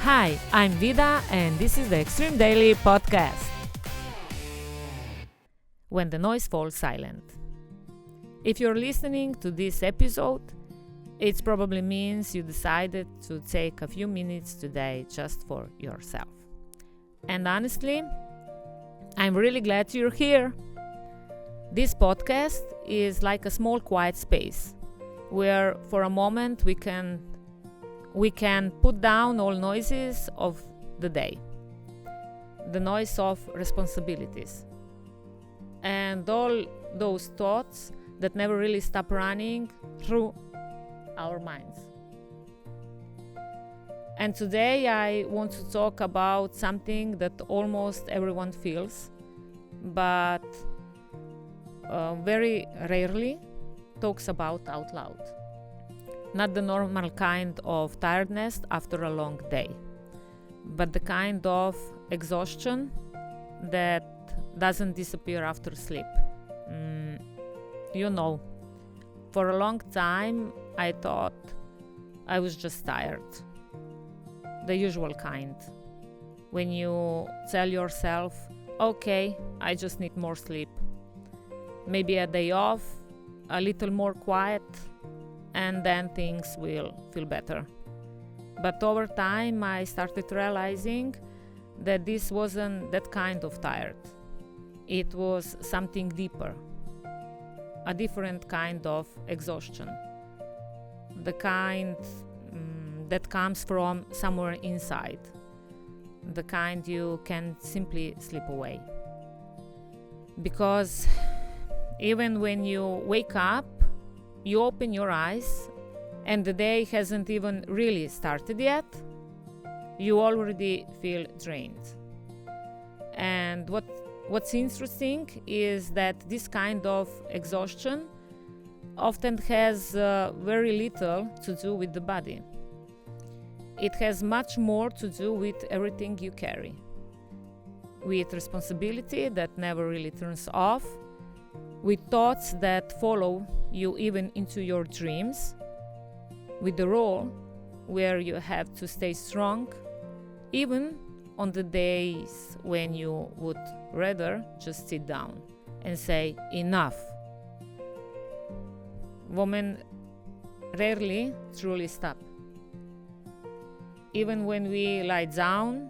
Hi, I'm Vida and this is the ExtremeDaily podcast. When the noise falls silent. If you're listening to this episode, it probably means you decided to take a few minutes today just for yourself. And honestly, I'm really glad you're here. This podcast is like a small quiet space where for a moment we can put down all noises of the day, the noise of responsibilities, and all those thoughts that never really stop running through our minds. And today I want to talk about something that almost everyone feels, but very rarely talks about out loud. Not the normal kind of tiredness after a long day, but the kind of exhaustion that doesn't disappear after sleep. For a long time I thought I was just tired. The usual kind. When you tell yourself, okay, I just need more sleep. Maybe a day off, a little more quiet, and then things will feel better. But over time I started realizing that this wasn't that kind of tired. It was something deeper, a different kind of exhaustion, the kind that comes from somewhere inside, the kind you can simply slip away. Because even when you wake up, you open your eyes and the day hasn't even really started yet, you already feel drained. And what's interesting is that this kind of exhaustion often has very little to do with the body. It has much more to do with everything you carry, with responsibility that never really turns off, with thoughts that follow you even into your dreams, with the role where you have to stay strong even on the days when you would rather just sit down and say enough. Women rarely truly stop. Even when we lie down,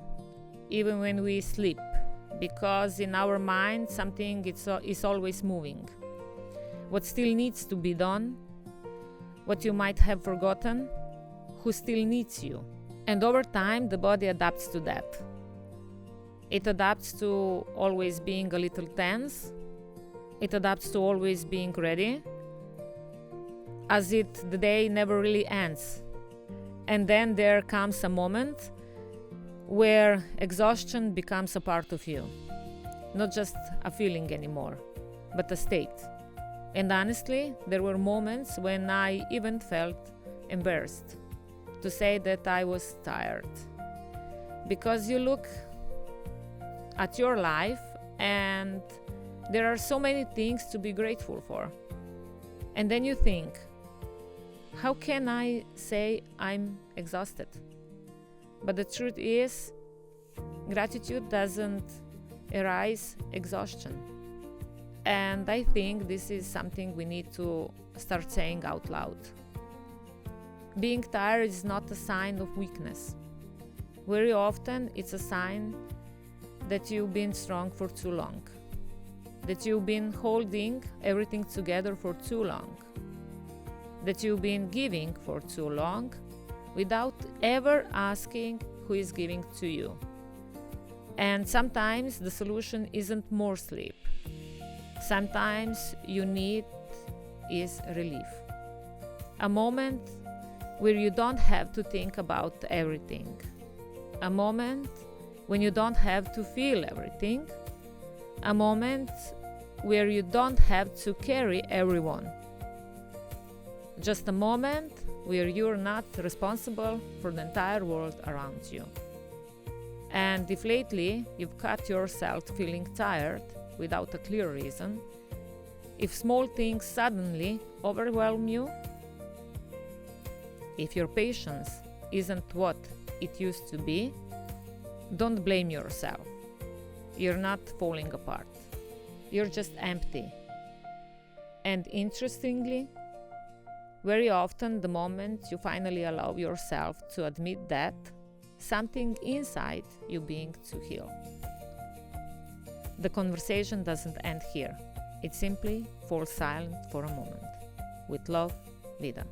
even when we sleep, because in our mind something is always moving. What still needs to be done, what you might have forgotten, who still needs you. And over time the body adapts to that. It adapts to always being a little tense. It adapts to always being ready, as if the day never really ends. And then there comes a moment where exhaustion becomes a part of you. Not just a feeling anymore, but a state. And honestly, there were moments when I even felt embarrassed to say that I was tired. Because you look at your life and there are so many things to be grateful for. And then you think, how can I say I'm exhausted? But the truth is, gratitude doesn't erase exhaustion. And I think this is something we need to start saying out loud. Being tired is not a sign of weakness. Very often it's a sign that you've been strong for too long, that you've been holding everything together for too long, that you've been giving for too long without ever asking who is giving to you. And sometimes the solution isn't more sleep. Sometimes you need is relief. A moment where you don't have to think about everything. A moment when you don't have to feel everything. A moment where you don't have to carry everyone. Just a moment where you're not responsible for the entire world around you. And if lately you've caught yourself feeling tired without a clear reason, if small things suddenly overwhelm you, if your patience isn't what it used to be, don't blame yourself. You're not falling apart. You're just empty. And interestingly, very often the moment you finally allow yourself to admit that, something inside you begins to heal. The conversation doesn't end here. It simply falls silent for a moment. With love, Vida.